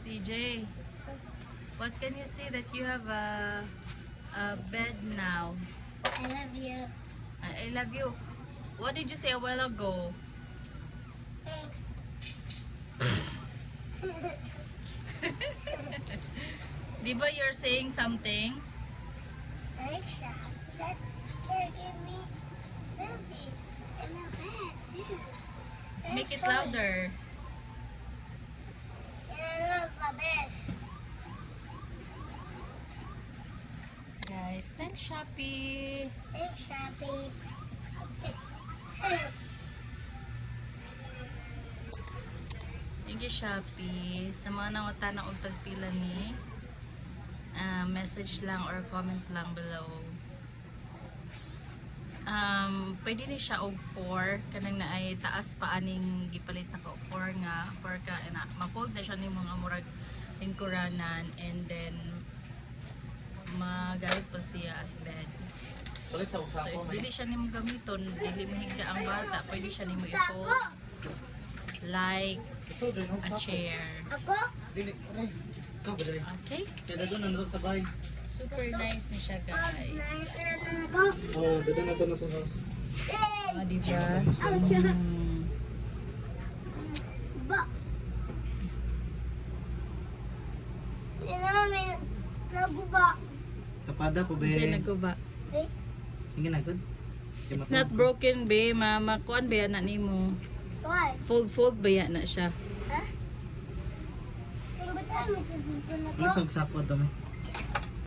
CJ, what can you say that you have a bed now? I love you. I love you. What did you say a while ago? Thanks. Di ba you're saying something? Thanks, because you give me something in the bed too. Make it louder. And I love my bed. Guys, thanks Shopee. Thanks, Shopee. Thank you Shopee. Sa mga nangutana og tagpila ni, message lang or comment lang below. Pwede ni siya og 4 kanang na ay taas pa aning gipalit na ko 4 nga 4 ka na ma-fold na siya ni mga murag lingkuranan, and then magamit po siya as bed. So if dili siya nimo gamiton, dili mahigda ang bata, pwede siya nimo i-fold like a chair. Ako? Dili, aray. Ikaw ba dali? Okay? Kaya doon na sa bahay. Super nice ni siya guys. Oh, doon na to sa house. Ah, diba? Ba? Hindi naman may naguba. Tapada ko ba? Siya nagkuba. Eh? Sige na, good. It's not broken be, mama. Kuan ba yan na nimo? Why? Fold ba yan na siya? Ha? Kaya ba tayo may susunod Ano ako? sa sakwa dami?